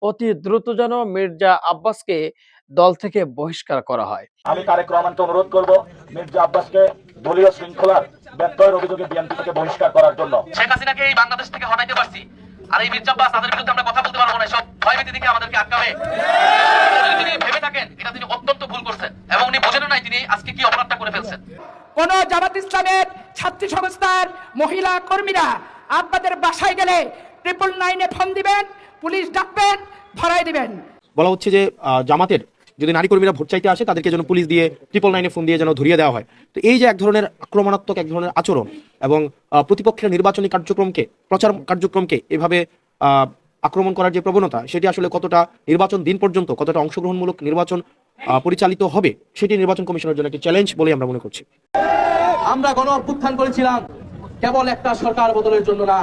অতি দ্রুত যেন মির্জা আব্বাসকে দল থেকে বহিষ্কার করা হয়। আমি তারেক রহমানকে অনুরোধ করব মির্জা আব্বাসকে দলীয় শৃঙ্খলার ব্যত্যয়ের অভিযোগে বিএনপি থেকে বহিষ্কার করার জন্য। শেখ হাসিনাকে এই বাংলাদেশ থেকে হটাইতে পারছি, আর এই মির্জা আব্বাস তাদের বিরুদ্ধে আমরা কথা বলতে পারবো না। সব ভয়ভীতি থেকে আমাদেরকে আটকাবে। তিনি ভেবে থাকেন এটা তিনি অত্যন্ত ভুল করছেন এবং উনি বোঝেন নাই তিনি আজকে কি অপরাধটা করে ফেলছেন। কোন জামাত ইসলামের ছাত্রী সংস্থার মহিলা কর্মীরা আপনাদের বাসায় গেলে 999-এ ফোন দিবেন, পুলিশ ডাকবেন, ধরাই দিবেন। বলা হচ্ছে যে জামাতের যদি নারী কর্মীরা ভোট চাইতে আসে তাদেরকে যেন পুলিশ দিয়ে 999-এ ফোন দিয়ে যেন ধরিয়ে দেওয়া হয়। তো এই যে এক ধরনের আক্রমণাত্মক এক ধরনের আচরণ এবং প্রতিপক্ষের নির্বাচনী কার্যক্রমকে, প্রচার কার্যক্রমকে এভাবে আক্রমণ করার যে প্রবণতা, সেটি আসলে কতটা নির্বাচন দিন পর্যন্ত কতটা অংশগ্রহণমূলক নির্বাচন পরিচালিত হবে, সেটি নির্বাচন কমিশনের জন্য একটি চ্যালেঞ্জ বলে আমরা মনে করছি। আমরা গণ অভ্যুত্থান করেছিলাম কেবল একটা সরকার বদলের জন্য না।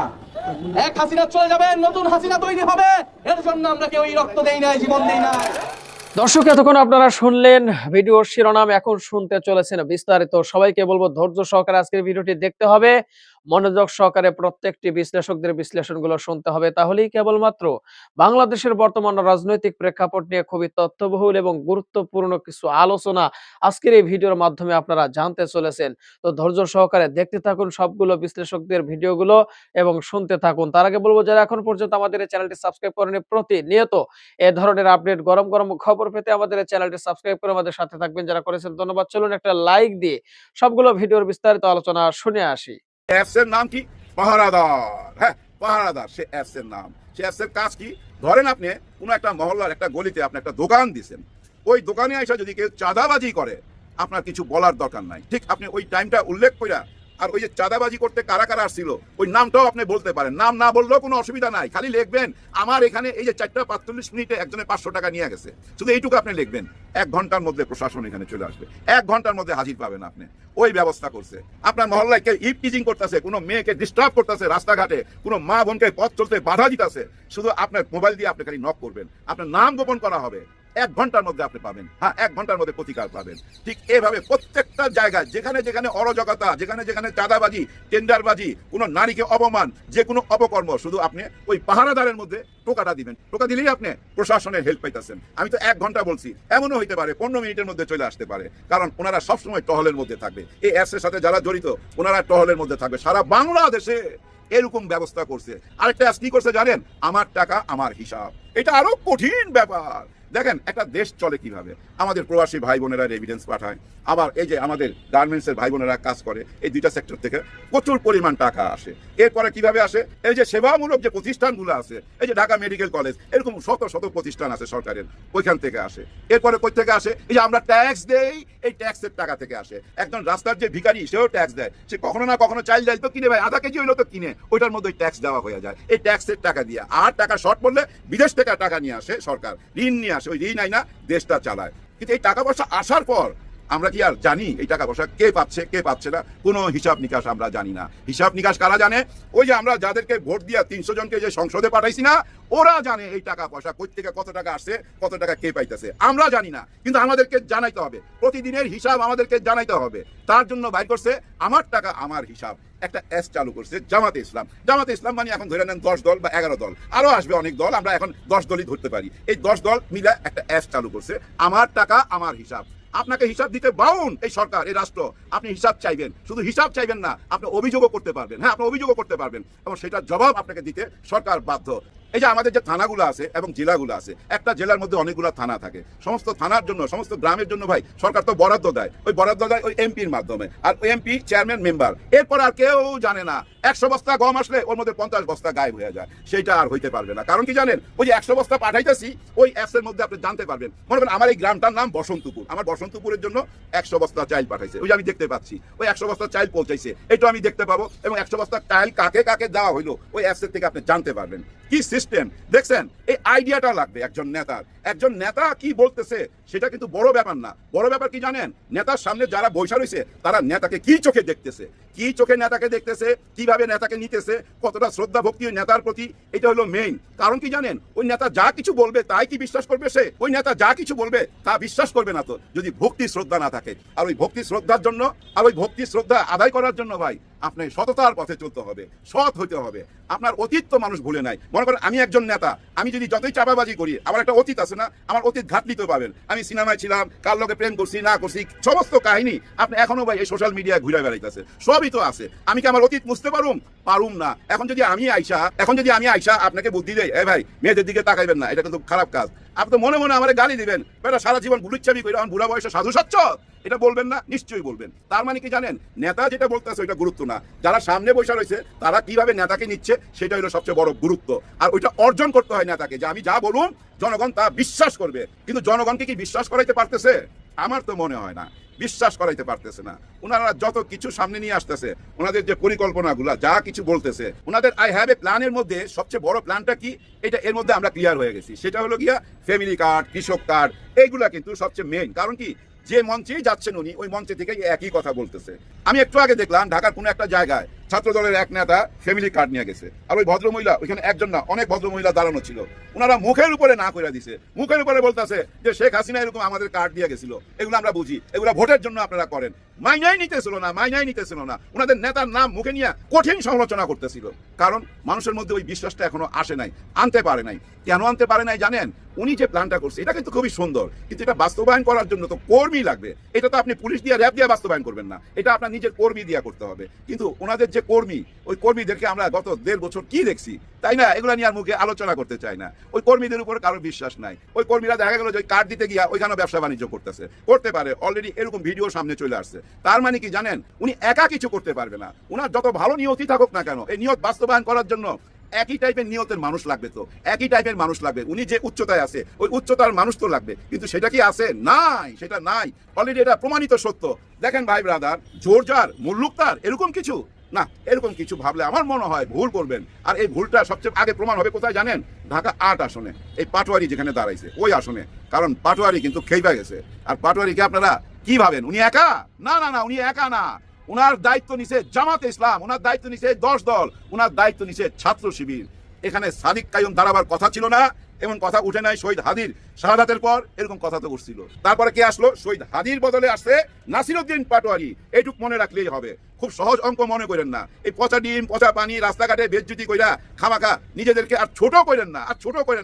এক হাসিনা চলে যাবে, নতুন হাসিনা তৈরি হবে, এর জন্য আমরা কেউ রক্ত দেই নাই, জীবন দেই না। দর্শক, এতক্ষণ আপনারা শুনলেন ভিডিওর শিরোনাম, এখন শুনতে চলেছেন বিস্তারিত। সবাইকে বলবো ধৈর্য সহকারে আজকের ভিডিওটি দেখতে হবে, মনোযোগ সহকারে প্রত্যেকটি বিশ্লেষকদের বিশ্লেষণগুলো শুনতে হবে। তাহলেই কেবলমাত্র বাংলাদেশের বর্তমান রাজনৈতিক প্রেক্ষাপট নিয়ে খুবই তথ্যবহুল এবং গুরুত্বপূর্ণ কিছু আলোচনা আজকের এই ভিডিওর মাধ্যমে আপনারা জানতে চলেছেন। তো ধৈর্য সহকারে দেখতে থাকুন সবগুলো বিশ্লেষকদের ভিডিওগুলো এবং শুনতে থাকুন। তার আগে বলবো, যারা এখন পর্যন্ত আমাদের এই চ্যানেলটি সাবস্ক্রাইব করেনি, প্রতিনিয়ত এ ধরনের আপডেট, গরম গরম খবর পেতে আমাদের এই চ্যানেলটি সাবস্ক্রাইব করে আমাদের সাথে থাকবেন। যারা করেছেন ধন্যবাদ। চলুন একটা লাইক দিয়ে সবগুলো ভিডিওর বিস্তারিত আলোচনা শুনে আসি। অ্যাপস এর নাম কি? পাহারাদার। হ্যাঁ, পাহারাদার সে অ্যাপস এর নাম। সে অ্যাপস এর কাজ কি? ধরেন আপনি কোনো একটা মহল্লার একটা গলিতে আপনি একটা দোকান দিয়েছেন, ওই দোকানে এসে যদি কেউ চাঁদাবাজি করে আপনার কিছু বলার দরকার নাই। ঠিক আপনি ওই টাইমটা উল্লেখ কইরা আর ওই যে চাঁদাবাজি করতে কারা কারা আসছিল ওই নামটাও আপনি বলতে পারেন। নাম না বললেও কোনো অসুবিধা নাই, খালি লিখবেন আমার এখানে এই যে 4:45 একজনে 500 টাকা নিয়ে গেছে, শুধু এইটুকু আপনি লিখবেন। 1 ঘন্টার মধ্যে প্রশাসন এখানে চলে আসবে, 1 ঘন্টার মধ্যে হাজির পাবেন আপনি। ওই ব্যবস্থা করছে। আপনার মহল্লায় কেউ ইভটিজিং করতেছে, কোনো মেয়েকে ডিস্টার্ব করতেছে রাস্তাঘাটে, কোনো মা বোনকে পথ চলতে বাধা দিতেছে, শুধু আপনার মোবাইল দিয়ে আপনি খালি নক করবেন, আপনার নাম গোপন করা হবে, 1 ঘন্টার মধ্যে আপনি পাবেন। হ্যাঁ, 1 ঘন্টার মধ্যে প্রতিকার পাবেন। ঠিক এভাবে প্রত্যেকটা জায়গায় যেখানে যেখানে অরাজকতা, যেখানে যেখানে চাঁদাবাজি, টেন্ডারবাজি, কোনো নারীকে অপমান, যে কোনো অপকর্ম, শুধু আপনি ওই পাহারাদারের মধ্যে টোকাটা দিবেন। টোকা দিলেই আপনি প্রশাসনের হেল্প পাইতেছেন। আমি তো 1 ঘন্টা বলছি, এমনও হইতে পারে 15 মিনিটের মধ্যে চলে আসতে পারে, কারণ ওনারা সবসময় টহলের মধ্যে থাকবে। এই অ্যাপসের সাথে যারা জড়িত ওনারা টহলের মধ্যে থাকবে। সারা বাংলাদেশে এরকম ব্যবস্থা করছে। আরেকটা অ্যাপ কি করছে জানেন? আমার টাকা আমার হিসাব। এটা আরো কঠিন ব্যাপার। দেখেন একটা দেশ চলে কিভাবে। আমাদের প্রবাসী ভাই বোনেরা এভিডেন্স পাঠায়, আবার এই যে আমাদের গার্মেন্টসের ভাই বোনেরা কাজ করে, এই দুইটা সেক্টর থেকে প্রচুর পরিমাণ টাকা আসে। এরপরে কিভাবে আসে? এই যে সেবামূলক যে প্রতিষ্ঠানগুলো আছে, এই যে ঢাকা মেডিকেল কলেজ, এরকম শত শত প্রতিষ্ঠান আছে সরকারের, ওইখান থেকে আসে। এরপরে কই থেকে আসে? এই যে আমরা ট্যাক্স দেই, এই ট্যাক্সের টাকা থেকে আসে। একজন রাস্তার যে ভিখারি, সেও ট্যাক্স দেয়। সে কখনো না কখনো চাইল ডাল তো কিনে, ভাই আধা কেজি হইলো তো কিনে, ওইটার মধ্যে ট্যাক্স দেওয়া হয়ে যায় এই ট্যাক্সের টাকা দিয়ে। আর টাকা শর্ট পড়লে বিদেশ থেকে টাকা নিয়ে আসে সরকার, ঋণ নিয়ে আসে, ওই ঋণ আইনা দেশটা চালায়। কিন্তু এই টাকা পয়সা আসার পর আমরা কি আর জানি এই টাকা পয়সা কে পাচ্ছে কে পাচ্ছে না? কোনো হিসাব নিকাশ আমরা জানি না। হিসাব নিকাশ কারা জানে? ওই যে আমরা যাদেরকে ভোট দিয়া 300 জনকে যে সংসদে পাঠাইছি না, ওরা জানে এই টাকা পয়সা কই থেকে কত টাকা আসছে, কত টাকা কে পাইতেছে। আমরা জানি না, কিন্তু আমাদেরকে জানাইতে হবে। প্রতিদিনের হিসাব আমাদেরকে জানাইতে হবে। তার জন্য বাইর করছে আমার টাকা আমার হিসাব, একটা এস চালু করছে জামাতে ইসলাম। জামাতে ইসলাম মানে এখন ধরে নেন 10 দল বা 11 দল, আরো আসবে অনেক দল, আমরা এখন 10 দলই ধরতে পারি। এই 10 দল মিলে একটা এস চালু করছে, আমার টাকা আমার হিসাব। আপনাকে হিসাব দিতে বাউন এই সরকার, এই রাষ্ট্র। আপনি হিসাব চাইবেন, শুধু হিসাব চাইবেন না, আপনি অভিযোগও করতে পারবেন। হ্যাঁ, আপনি অভিযোগও করতে পারবেন এবং সেটার জবাব আপনাকে দিতে সরকার বাধ্য। এই যে আমাদের যে থানাগুলো আছে এবং জেলাগুলো আছে, একটা জেলার মধ্যে অনেকগুলো থানা থাকে। সমস্ত থানার জন্য, সমস্ত গ্রামের জন্য ভাই সরকার তো বরাদ্দ দেয়। ওই বরাদ্দ দেয় ওই এমপির মাধ্যমে, আর ওই এমপি চেয়ারম্যান মেম্বার। এরপর আর কেউ জানে না। 100 বস্তা গম আসলে ওর মধ্যে 50 বস্তা গায়েব হয়ে যায়। সেইটা আর হইতে পারবে না। কারণ কি জানেন? ওই যে 100 বস্তা পাঠাইতেছি, ওই অ্যাপসের মধ্যে আপনি জানতে পারবেন। মনে করেন আমার এই গ্রামটার নাম বসন্তপুর, আমার বসন্তপুরের জন্য 100 বস্তা চাইল পাঠাইছে, ওই যে আমি দেখতে পাচ্ছি। ওই 100 বস্তা চাইল পৌঁছাইছে, এটা আমি দেখতে পাবো। এবং 100 বস্তা চাইল কাকে কাকে দেওয়া হইলো ওই অ্যাপসের থেকে আপনি জানতে পারবেন। কি সিস্টেম দেখছেন? এই আইডিয়াটা লাগবে একজন নেতার। একজন নেতা কি বলতেছে সেটা কিন্তু বড় ব্যাপার না। বড় ব্যাপার কি জানেন, নেতার সামনে যারা বৈশা রয়েছে তারা নেতাকে কি চোখে দেখতেছে, কি চোখে নেতাকে দেখতেছে, কিভাবে নেতাকে নিতেছে, কতটা শ্রদ্ধা ভক্তি ওই নেতার প্রতি, এটা হলো মেইন। কারণ কি জানেন, ওই নেতা যা কিছু বলবে তাই কি বিশ্বাস করবে সে? ওই নেতা যা কিছু বলবে তা বিশ্বাস করবে না তো, যদি ভক্তি শ্রদ্ধা না থাকে। আর ওই ভক্তি শ্রদ্ধার জন্য, আর ওই ভক্তি শ্রদ্ধা আদায় করার জন্য ভাই আপনি সততার পথে চলতে হবে, সৎ হইতে হবে। আপনার অতীত তো মানুষ ভুলে নাই। মনে করেন আমি একজন নেতা, আমি যদি যতই চাপাবাজি করি, আমার একটা অতীত আছে না, আমার অতীত ঘাটলিতে পাবেন। আমি সিনেমায় ছিলাম, কার লগে প্রেম করছি না করছি, সমস্ত কাহিনী আপনি এখনো ভাই এই সোশ্যাল মিডিয়ায় ঘুরে বেড়াইতেছে, সবই তো আছে। আমি কি আমার অতীত মুছতে পারুম না? এখন যদি আমি আইসা আপনাকে বুদ্ধি দেই, এ ভাই মেয়েদের দিকে তাকাইবেন না, এটা কিন্তু খারাপ কাজ, আপনি তো মনে মনে আমার গালি দিবেন, বেটা সারা জীবন বুলুচ্ছামি করে আমার বুড়া বয়সে সাধু সাচ্ছ, এটা বলবেন না? নিশ্চয়ই বলবেন। তার মানে কি জানেন, নেতা যেটা বলতেছে ওইটা গুরুত্ব না, যারা সামনে বসে রয়েছে তারা কিভাবে নেতাকে নিচ্ছে সেটা হলো সবচেয়ে বড় গুরুত্ব। আর ওইটা অর্জন করতে হয় নেতাকে, যে আমি যা বলুন জনগণ তা বিশ্বাস করবে। কিন্তু জনগণকে কি বিশ্বাস করাইতে পারতেছে? আমার তো মনে হয় না বিশ্বাস করাইতে পারতেছে না। ওনারা যত কিছু সামনে নিয়ে আসতেছে, ওনাদের যে পরিকল্পনাগুলা যা কিছু বলতেছে, ওনাদের আই হ্যাভ এ প্ল্যানের মধ্যে সবচেয়ে বড় প্ল্যানটা কি, এটা এর মধ্যে আমরা ক্লিয়ার হয়ে গেছি। সেটা হলো গিয়া ফ্যামিলি কার্ড, কৃষক কার্ড, এইগুলা কিন্তু সবচেয়ে মেইন। কারণ কি, যে মঞ্চেই যাচ্ছেন উনি ওই মঞ্চে থেকে একই কথা বলতেছে। আমি একটু আগে দেখলাম ঢাকার কোনো একটা জায়গায় ছাত্র দলের এক নেতা ফ্যামিলি কার্ড নিয়ে গেছে, আর ওই ভদ্রমহিলা, ওইখানে একজন না অনেক ভদ্রমহিলা দাঁড়ানো ছিল, ওনারা মুখের উপরে না করে দিছে, মুখের উপরে বলতেছে যে শেখ হাসিনা এরকম আমাদের কার্ড দিয়ে গেছিল, এগুলো আমরা বুঝি, এগুলো ভোটের জন্য আপনারা করেন। মাইনাই নিতেছিল না। ওনাদের নেতার নাম মুখে নিয়ে কঠিন সমালোচনা করতেছিল, কারণ মানুষের মধ্যে ওই বিশ্বাসটা এখনো আসে নাই, আনতে পারে নাই। কেন আনতে পারে নাই জানেন? উনি যে প্ল্যানটা করছে এটা কিন্তু খুবই সুন্দর, কিন্তু এটা বাস্তবায়ন করার জন্য তো কর্মী লাগবে। এটা তো আপনি পুলিশ দিয়ে, র্যাব দিয়ে বাস্তবায়ন করবেন না, এটা আপনার নিজের কর্মী দিয়ে করতে হবে। কিন্তু ওনাদের যে কর্মী, ওই কর্মীদেরকে আমরা গত 1.5 বছর কি দেখছি, তাই না? এগুলো নিয়ে আর মুখে আলোচনা করতে চাই না। ওই কর্মীদের উপর কারো বিশ্বাস নাই। ওই কর্মীরা দেখা গেল যে কার্ড দিতে গিয়া ওইখানে ব্যবসা বাণিজ্য করতে পারে, অলরেডি এরকম ভিডিও সামনে চলে আসছে। তার মানে কি জানেন, উনি একা কিছু করতে পারবে না। উনার যত ভালো নিয়তই থাকুক না কেন, এই নিয়ত বাস্তবায়ন করার জন্য একই টাইপের নিয়তের মানুষ লাগবে, তো একই টাইপের মানুষ লাগবে। উনি যে উচ্চতায় আছে ওই উচ্চতার মানুষ তো লাগবে, কিন্তু সেটা কি আছে? নাই, সেটা নাই। অলরেডি এটা প্রমাণিত সত্য। দেখেন ভাই ব্রাদার, জোরজার মুল্লুক তার এরকম কিছু না, এরকম কিছু ভাবলে আমার মনে হয় ভুল করবেন। আর এই ভুলটা সবচেয়ে আগে প্রমাণ হবে কোথায় জানেন? ঢাকা 8 আসনে, এই পাটোয়ারি যেখানে দাঁড়াইছে ওই আসনে। কারণ পাটোয়ারি কিন্তু খেইবা গেছে। আর পাটোয়ারিকে আপনারা কি ভাবেন, উনি একা? না, উনি একা না। ওনার দায়িত্ব নিছে জামাতে ইসলাম, ওনার দায়িত্ব নিছে 10 দল, ওনার দায়িত্ব নিছে ছাত্র শিবির। এখানে সাদিক কাইয়ুম দাঁড়াবার কথা ছিল না, এমন কথা উঠে নাই। শহীদ হাদির শাহাদাতের পর এরকম কথা তো উঠছিল। তারপরে কে আসলো? শহীদ হাদির বদলে আসছে নাসিরউদ্দিন পাটোয়ারি। এইটুক মনে রাখলেই হবে, খুব সহজ অঙ্ক মনে করেন না। এই পচা ডিম, পচা পানি, রাস্তাঘাটে বেজ্জুতি কইরা খামাখা নিজেদেরকে আর ছোট করেন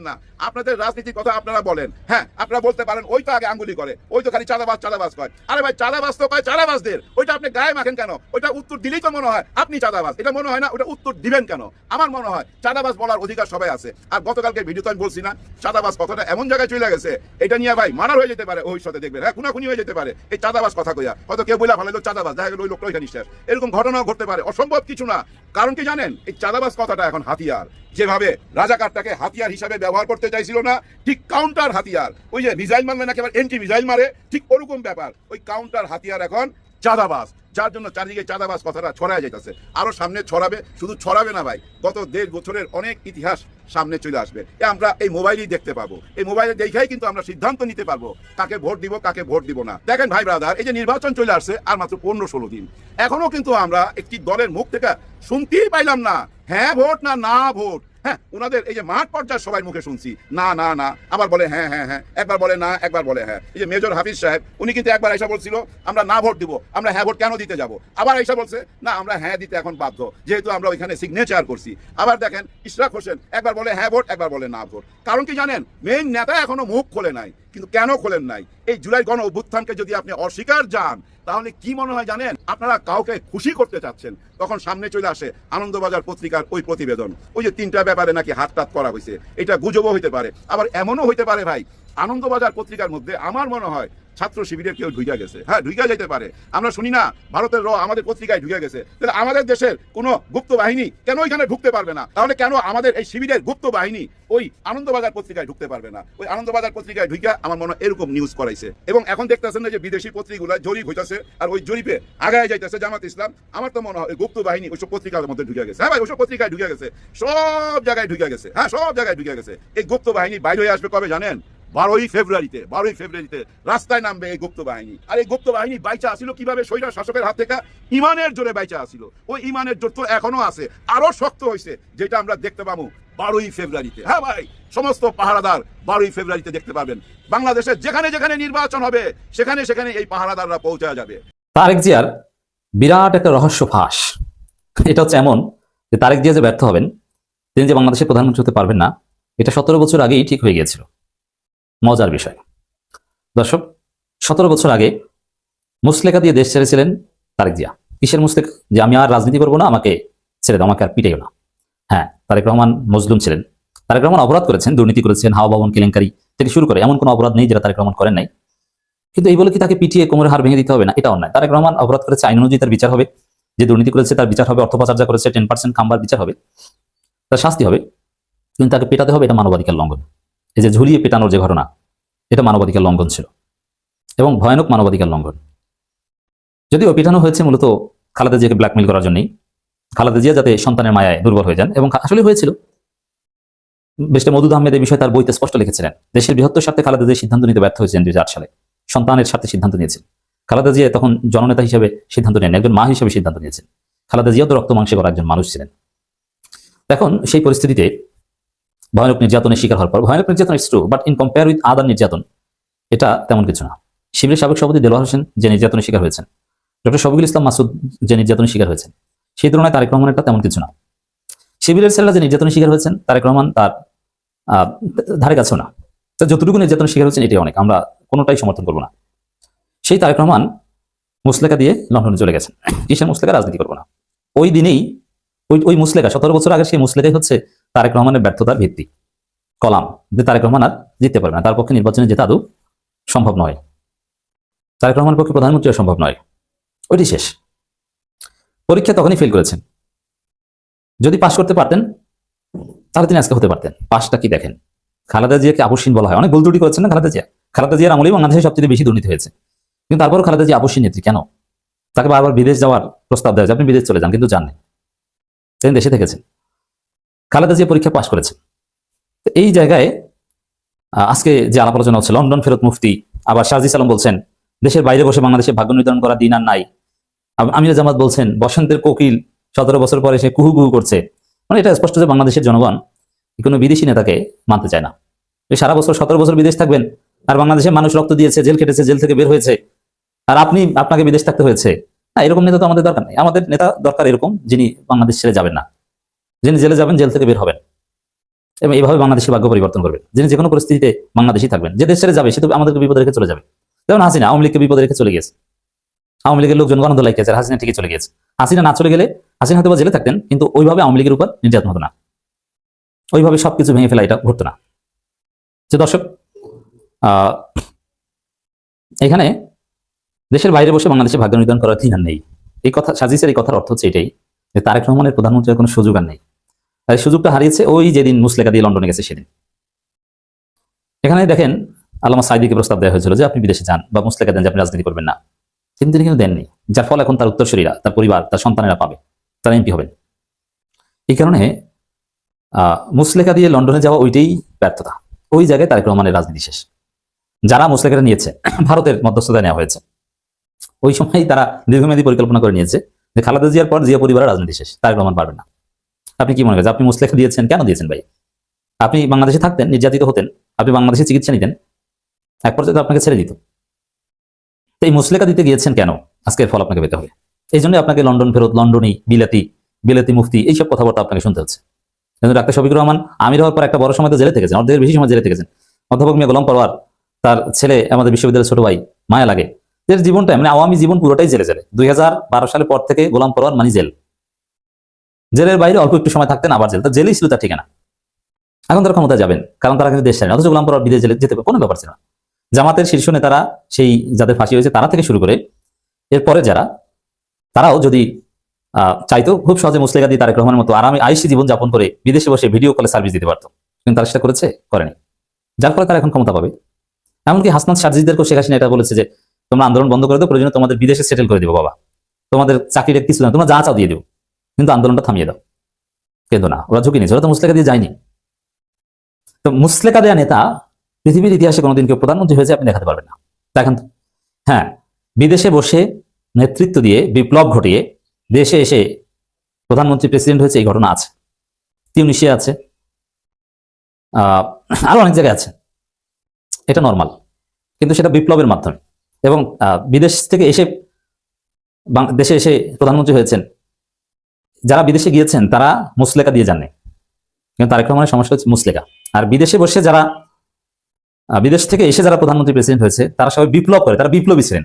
না। আপনাদের রাজনীতির কথা আপনারা বলেন, হ্যাঁ আপনারা বলতে পারেন ওই তো আগে আঙ্গুলি করে, ওই তো খালি চাঁদাবাজ কয়। আরে ভাই চাঁদাবাজ তো কয় চাঁদাবাজদের, ওইটা আপনি গায়ে মাখেন কেন? ওইটা উত্তর দিলেই তো মনে হয় আপনি চাঁদাবাজ, এটা মনে হয় না ওটা উত্তর দিবেন কেন? আমার মনে হয় চাঁদাবাজ বলার অধিকার সবাই আছে। আর গতকালকে ভিডিওতে আমি বলছি না, চাঁদাবাজ কথাটা এমন জায়গায় চলে গেছে, এটা নিয়ে ভাই মারার হয়ে যেতে পারে, ওই সাথে দেখবেন হ্যাঁ খুনাখুনি হয়ে যেতে পারে এই চাঁদাবাজ কথা কইয়া। হয়তো কেউ বইলা ভালো চাঁদাবাজ, দেখা গেল ওই লোকটা ওইখানে শেষ। এরকম ঘটনাও ঘটতে পারে, অসম্ভব কিছু না। কারণ কি জানেন, এই চাঁদাবাজ কথাটা এখন হাতিয়ার। যেভাবে রাজাকারটাকে হাতিয়ার হিসাবে ব্যবহার করতে চাইছিল না, ঠিক কাউন্টার হাতিয়ার। ওই যে মিসাইল মারলে নাকি আবার এন্টি মিসাইল মারে, ঠিক ওরকম ব্যাপার। ওই কাউন্টার হাতিয়ার এখন চাঁদাবাজ, যার জন্য চারিদিকে চাঁদাবাজ কথাটা ছড়ায় যাইতেছে। আরো সামনে ছড়াবে, শুধু ছড়াবে না ভাই, গত 1.5 বছরের অনেক ইতিহাস সামনে চলে আসবে। আমরা এই মোবাইলেই দেখতে পাবো, এই মোবাইলে দেখাই কিন্তু আমরা সিদ্ধান্ত নিতে পারবো কাকে ভোট দিব, কাকে ভোট দিব না। দেখেন ভাই ব্রাদার, এই যে নির্বাচন চলে আসছে আর মাত্র 15-16 দিন, এখনো কিন্তু আমরা একটি দলের মুখ থেকে শুনতেই পাইলাম না হ্যাঁ ভোট না ভোট। হ্যাঁ, ওনাদের এই যে মাঠ পর্যায়ে সবাই মুখে শুনছি না, আবার বলে হ্যাঁ, একবার বলে না, একবার বলে হ্যাঁ। এই যে মেজর হাফিজ সাহেব, উনি কিন্তু একবার এসে বলছিল আমরা না ভোট দিব, আমরা হ্যাঁ ভোট কেন দিতে যাব। আবার এসে বলছে না আমরা হ্যাঁ দিতে এখন বাধ্য, যেহেতু আমরা ওইখানে সিগনেচার করছি। আবার দেখেন ইশরাক হোসেন একবার বলে হ্যাঁ ভোট, একবার বলে না ভোট। কারণ কি জানেন, মেইন নেতা এখনো মুখ খোলে নাই। কিন্তু কেন খোলেন নাই? এই জুলাই গণ অভ্যুত্থানকে যদি আপনি অস্বীকার যান, তাহলে কি মনে হয় জানেন, আপনারা কাউকে খুশি করতে চাচ্ছেন। তখন সামনে চলে আসে আনন্দবাজার পত্রিকার ওই প্রতিবেদন, ওই যে 3টা ব্যাপারে নাকি হাতটাত করা হয়েছে। এটা গুজবও হইতে পারে, আবার এমনও হইতে পারে ভাই আনন্দবাজার পত্রিকার মধ্যে আমার মনে হয় ছাত্র শিবিরের কেউ ঢুকে গেছে। হ্যাঁ, ঢুকে যেতে পারে। আমরা শুনি না ভারতের আমাদের পত্রিকায় ঢুকে গেছে, তাহলে আমাদের দেশের কোনো গুপ্ত বাহিনী কেন ওইখানে ঢুকতে পারবে না? তাহলে কেন আমাদের এই শিবিরের গুপ্ত বাহিনী ওই আনন্দবাজার পত্রিকায় ঢুকতে পারবে না? ওই আনন্দবাজার পত্রিকায় ঢুকে আমার মনে হয় এরকম নিউজ করাইছে। এবং এখন দেখতেছেন না যে বিদেশি পত্রিকাগুলো জরিপ হইতেছে, আর ওই জরিপে আগায় যাইতেছে জামাত ইসলাম। আমার তো মনে হয় গুপ্ত বাহিনী ওইসব পত্রিকার মধ্যে ঢুকে গেছে। হ্যাঁ ভাই, ওইসব পত্রিকায় ঢুকে গেছে, সব জায়গায় ঢুকে গেছে। হ্যাঁ, সব জায়গায় ঢুকে গেছে। এই গুপ্ত বাহিনী বাইরে হয়ে আসবে কবে জানেন? 12ই ফেব্রুয়ারিতে রাস্তায় নামবে এই গুপ্ত বাহিনী। আর এই গুপ্ত বাহিনী বাইচা আসিল কিভাবে? স্বৈরাচার শাসকের হাত থেকে ইমানের জোরে বাইচা আসিল। ওই ইমানের জোর তো এখনো আছে, আরো শক্ত হয়েছে, যেটা আমরা দেখতে পাবো 12ই ফেব্রুয়ারিতে। হ্যাঁ ভাই, সমস্ত পাহারাদার 12ই ফেব্রুয়ারিতে দেখতে পাবেন। বাংলাদেশের যেখানে যেখানে নির্বাচন হবে সেখানে সেখানে এই পাহারাদাররা পৌঁছে যাবে। তারেক জিয়ার বিরাট একটা রহস্য ফাঁস। এটা হচ্ছে এমন যে তারেক জিয়া যে ব্যর্থ হবেন, তিনি যে বাংলাদেশের প্রধানমন্ত্রী হতে পারবেন না, এটা 17 বছর আগেই ঠিক হয়ে গিয়েছিল। মজার বিষয় দর্শক, 17 বছর আগে মুসলেকা দিয়ে দেশ ছেড়েছিলেন তারেক জিয়া। কিসের মুসলেকা? যে আমি আর রাজনীতি করবো না, আমাকে ছেড়ে দাও, আমাকে আর পিটাইও না। হ্যাঁ, তারেক রহমান মজলুম ছিলেন। তারেক রহমান অপরাধ করেছেন, দুর্নীতি করেছেন, হাওয়া ভবন কেলেঙ্কারি থেকে শুরু করে এমন কোনো অপরাধ নেই যেটা তারেক রহমান করেন নাই। কিন্তু এই বলে কি তাকে পিটিয়ে কোমরের হাড় ভেঙে দিতে হবে না? এটা অন্যায়। তারেক রহমান অপরাধ করেছে, আইন অনুযায়ী তার বিচার হবে। যে দুর্নীতি করেছে তার বিচার হবে, অর্থ পাচার যা করেছে 10% খাম্বার বিচার হবে, তার শাস্তি হবে। কিন্তু তাকে পেটাতে হবে, এটা মানবাধিকার লঙ্ঘন। এই যে ঝুলিয়ে পেটানোর যে ঘটনা, এটা মানবাধিকার লঙ্ঘন ছিল এবং ভয়ানক মানবাধিকার লঙ্ঘন। যদিও পেটানো হয়েছে মূলত খালেদা জিয়াকে ব্ল্যাকমেইল করার জন্যই, খালেদা জিয়া যাতে সন্তানের মায়ায় দুর্বল হয়ে যান, এবং আসলে হয়েছিল। ব্যারিস্টার মওদুদ আহমেদ এই বিষয়ে তার বইতে স্পষ্ট লিখেছিলেন, দেশের বৃহত্তর স্বার্থে খালেদা জিয়া সিদ্ধান্ত নিতে ব্যর্থ হয়েছেন 2008 সালে। সন্তানের স্বার্থে সিদ্ধান্ত নিয়েছেন। খালেদা জিয়া তখন জননেতা হিসেবে সিদ্ধান্ত নেন, একজন মা হিসেবে সিদ্ধান্ত নিয়েছেন। খালেদা জিয়া তো রক্ত মাংসে করা একজন মানুষ ছিলেন। এখন সেই পরিস্থিতিতে ভয়ানক নির্যাতনের শিকার হওয়ার পর, ভয়ানক নির্যাতন it's true, but in compare with other নির্যাতন এটা তেমন কিছু না। শিবিরের সাবেক সভাপতি দেলোয়ার হোসেন যে নির্যাতনের শিকার হয়েছেন, ডক্টর শফিকুল ইসলাম মাসুদ যে নির্যাতনের শিকার হয়েছেন, সেই তুলনায় তারেক রহমানেরটা তেমন কিছু না। শিবিরের ছেলেরা যে নির্যাতনের শিকার হয়েছেন, তারেক রহমান তার ধারে কাছেও না। যতটুকু নির্যাতনের শিকার হয়েছেন এটাই অনেক, আমরা কোনোটাই সমর্থন করবো না। সেই তারেক রহমান মুসলেকা দিয়ে লন্ডনে চলে গেছেন। কিসের মুসলেকা? রাজনীতি করবো না। ওই দিনেই ওই মুসলেকা, 17 বছর আগে সেই মুসলেকাই হচ্ছে তারেক রহমানের ব্যর্থতার ভিত্তি, কলাম যে তারেক রহমান আর জিততে পারবে না, তার পক্ষে নির্বাচনে যেতে আদৌ সম্ভব নয়, তারেক রহমানের পক্ষে প্রধানমন্ত্রী সম্ভব নয়। ওইটি শেষ। পরীক্ষা তখনই ফেল করেছেন। যদি পাশ করতে পারতেন তাহলে তিনি আজকে হতে পারতেন। পাশটা কি দেখেন, খালেদা জিয়াকে আপসহীন বলা হয়, অনেক ভুল ত্রুটি করেছেন না খালেদা জিয়া। খালেদা জিয়ার আমলেই বাংলাদেশে সবচেয়ে বেশি দুর্নীতি হয়েছে, কিন্তু তারপরও খালেদা জিয়া আপসহীন নেত্রী কেন? তাকে বারবার বিদেশ যাওয়ার প্রস্তাব দেওয়া যায়, আপনি বিদেশ চলে যান, কিন্তু যাননি, তিনি দেশে থেকেছেন। খালেদা জিয়া পরীক্ষা পাশ করেছেন। এই জায়গায় আজকে যে আলাপ আলোচনা হচ্ছে, লন্ডন ফেরত মুফতি, আবার শাহজি আলম বলছেন দেশের বাইরে বসে বাংলাদেশে ভাগ্য নির্ধারণ করা দিন আর নাই। আমির জামাত বলছেন বসন্তের কোকিল 17 বছর পরে সে কুহু কুহু করছে। মানে এটা স্পষ্ট যে বাংলাদেশের জনগণ কোনো বিদেশি নেতাকে মানতে চায় না। সারা বছর 17 বছর বিদেশ থাকবেন, আর বাংলাদেশে মানুষ রক্ত দিয়েছে, জেল কেটেছে, জেল থেকে বের হয়েছে, আর আপনাকে বিদেশ থাকতে হয়েছে না। এরকম নেতা তো আমাদের দরকার নেই। আমাদের নেতা দরকার এরকম, যিনি বাংলাদেশ ছেড়ে যাবেন না, যিনি জেলে যাবেন, জেল থেকে বের হবেন এবং এইভাবে বাংলাদেশের ভাগ্য পরিবর্তন করবেন, যিনি যে কোনো পরিস্থিতিতে বাংলাদেশই থাকবেন। যে দেশ ছেড়ে যাবে সে তো আমাদেরকে বিপদ রেখে চলে যাবে। যেমন হাসিনা আওয়ামী লীগকে বিপদ রেখে চলে গিয়েছে, আওয়ামী লীগের লোকজন গণধ লাইকেছে, আর হাসিনা ঠিকই চলে গিয়েছে। হাসিনা না চলে গেলে হাসিনা হয়তো বা জেলে থাকতেন, কিন্তু ওইভাবে আওয়ামী লীগের উপর নির্যাতন হতো না, ওইভাবে সবকিছু ভেঙে ফেলা এটা ঘটতো না। যে দর্শক, এখানে দেশের বাইরে বসে বাংলাদেশে ভাগ্য নির্ধারণ করার দিন আর নেই। এই কথা সাজিসের এই কথার অর্থ হচ্ছে এটাই যে তারেক রহমানের প্রধানমন্ত্রীর কোনো সুযোগ আর নেই। তাই সুযোগটা হারিয়েছে ওই যেদিন মুসলেকা দিয়ে লন্ডনে গেছে সেদিন। এখানে দেখেন আল্লামা সাইদিকে প্রস্তাব দেওয়া হয়েছিল যে আপনি বিদেশে যান বা মুসলেকা দেন যে আপনি রাজনীতি করবেন না, কিন্তু তিনি কিন্তু দেননি। যার ফলে এখন তার উত্তরসূরিরা, তার পরিবার, তার সন্তানেরা পাবে, তারা এমপি হবেন। এই কারণে মুসলেকা দিয়ে লন্ডনে যাওয়া ওইটাই ব্যর্থতা। ওই জায়গায় তারেক রহমানের রাজনীতি শেষ। যারা মুসলেকাটা নিয়েছে ভারতের মধ্যস্থতা নেওয়া হয়েছে, ওই সময় তারা দীর্ঘমেয়াদী পরিকল্পনা করে নিয়েছে যে খালেদা জিয়ার পর জিয়া পরিবারের রাজনীতি শেষ, তারেক রহমান পারবেন না। আপনি কি মনে করেন আপনি মুসলেখা দিয়েছেন? কেন দিয়েছেন ভাই? আপনি বাংলাদেশে থাকতেন, নির্যাতিত হতেন, আপনি বাংলাদেশে চিকিৎসা নিতেন, এক পর্যায়ে আপনাকে ছেড়ে দিত। এই মুসলেখা দিতে গিয়েছেন কেন? আজকের ফল আপনাকে পেতে হবে। এই জন্য আপনাকে লন্ডন ফেরত, লন্ডনী, বিলাতি মুফতি এইসব কথাবার্তা আপনাকে শুনতে হচ্ছে। কিন্তু ডাক্তার শফিকুর রহমান আমির হওয়ার পর একটা বড় সময় তো জেলে থেকেছেন, অর্ধেকের বেশি সময় জেলে থেকেছেন। অধ্যাপক মিয়া গোলাম পরোয়ার, তার ছেলে আমাদের বিশ্ববিদ্যালয়ের ছোট ভাই, মায়া লাগে, যে জীবনটা মানে আওয়ামী জীবন পুরোটাই জেলে। 2012 সালের পর থেকে গোলাম পরোয়ার মানে জেল, জেলের বাইরে অল্প একটু সময় থাকতেন, আবার জেল। তার জেলেই ছিল তার ঠিকানা। এখন তারা ক্ষমতায় যাবেন, কারণ তারা কিন্তু দেশ ছাড়েন। অথচ গোলাম পরোয়ার বিদেশ জেলে যেতে কোনো ব্যাপার ছিল না। জামাতের শীর্ষ নেতারা, সেই যাদের ফাঁসি হয়েছে তারা থেকে শুরু করে এরপরে যারা, তারাও যদি চাইতো খুব সহজে মুসলেখা দিয়ে তারেক রহমানের মতো আরামে আইসি জীবন যাপন করে বিদেশে বসে ভিডিও কলে সার্ভিস দিতে পারতো, কিন্তু তারা সেটা করেনি। যার ফলে তারা এখন ক্ষমতা পাবে। এমনকি হাসনাত সার্জিদেরকেও শেখ হাসিনা এটা বলেছে যে তোমরা আন্দোলন বন্ধ করে দাও, প্রয়োজনে তোমাদের বিদেশে সেটেল করে দিবো বাবা, তোমাদের চাকরিটা কিছু না, তোমরা যা চাও দিয়ে দিও, কিন্তু আন্দোলনটা থামিয়ে দাও। কিন্তু না, ওরা ঝুঁকি নিয়েছে, ওরা তো মুসলেখা দিয়ে যায়নি। তো মুসলেখা দেয়া নেতা পৃথিবীর ইতিহাসে কোনোদিন কেউ প্রধানমন্ত্রী হয়েছে আপনি দেখাতে পারবেন না। দেখেন তো। হ্যাঁ, বিদেশে বসে নেতৃত্ব দিয়ে বিপ্লব ঘটিয়ে দেশে এসে প্রধানমন্ত্রী প্রেসিডেন্ট হয়েছে, এই ঘটনা আছে। তিউনিসিয়া আছে, আরো অনেক জায়গায় আছে। এটা নর্মাল, কিন্তু সেটা বিপ্লবের মাধ্যমে। এবং বিদেশ থেকে এসে দেশে এসে প্রধানমন্ত্রী হয়েছেন, যারা বিদেশে গিয়েছেন তারা মুসলেকা দিয়ে যাননি, কিন্তু তারেক রহমানের সমস্যা হচ্ছে মুসলেকা। আর বিদেশে বসে যারা বিদেশ থেকে এসে যারা প্রধানমন্ত্রী প্রেসিডেন্ট হয়েছে তারা সবাই বিপ্লব করে, তারা বিপ্লবী ছিলেন,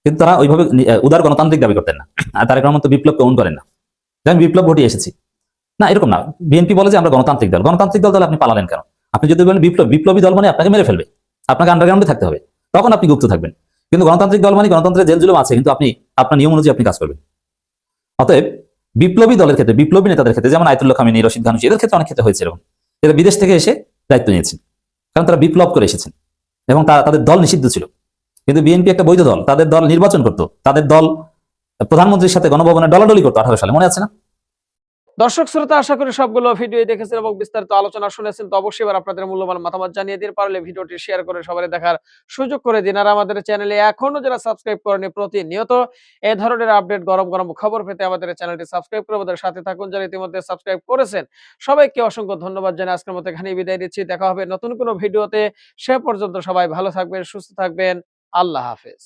কিন্তু তারা ওইভাবে উদার গণতান্ত্রিক দাবি করতেন না। আর তারেক রহমান তো বিপ্লবকে ওন করেন না, যে আমি বিপ্লব ঘটিয়ে এসেছি, না এরকম না। বিএনপি বলে যে আমরা গণতান্ত্রিক দল, গণতান্ত্রিক দল, তাহলে আপনি পালালেন কেন? আপনি যদি বলেন বিপ্লবী দল মানে আপনাকে মেরে ফেলবে, আপনাকে আন্ডারগ্রাউন্ডে থাকতে হবে, তখন আপনি গুপ্ত থাকবেন। কিন্তু গণতান্ত্রিক দল মানে গণতন্ত্রের জেল জুলুম আছে, কিন্তু আপনি আপনার নিয়ম অনুযায়ী আপনি কাজ করবেন। অতএব বিপ্লবী দলের ক্ষেত্রে, বিপ্লবী নেতাদের ক্ষেত্রে, যেমন আয়াতুল্লাহ খামেনি, রশিদ ঘানুশি, এদের ক্ষেত্রে অনেক ক্ষেত্রে হয়েছে এরকম, এরা বিদেশ থেকে এসে দায়িত্ব নিয়েছেন, কারণ তারা বিপ্লব করে এসেছেন এবং তাদের দল নিষিদ্ধ ছিল। কিন্তু বিএনপি একটা বৈধ দল, তাদের দল নির্বাচন করতো, তাদের দল প্রধানমন্ত্রীর সাথে গণভবনে ডলাডলি করতো 18 সালে, মনে আছে না? দর্শক শ্রোতা, আশা করি সবগুলো ভিডিও দেখেছেন এবং বিস্তারিত আলোচনা শুনেছেন। তো অবশ্যই এবার আপনাদের মূল্যবান মতামত জানিয়ে দিন, পারলে ভিডিওটি শেয়ার করে সবাই দেখার সুযোগ করে দিন। আর আমাদের চ্যানেলে এখনো যারা সাবস্ক্রাইব করেনি, প্রতিনিয়ত এই ধরনের আপডেট, গরম গরম খবর পেতে আমাদের চ্যানেলটি সাবস্ক্রাইব করে আমাদের সাথে থাকুন। যারা ইতিমধ্যে সাবস্ক্রাইব করেছেন সবাইকে অসংখ্য ধন্যবাদ জানিয়ে আজকের মতো এখানেই বিদায় দিচ্ছি। দেখা হবে নতুন কোনো ভিডিওতে। সে পর্যন্ত সবাই ভালো থাকবেন, সুস্থ থাকবেন। আল্লাহ হাফেজ।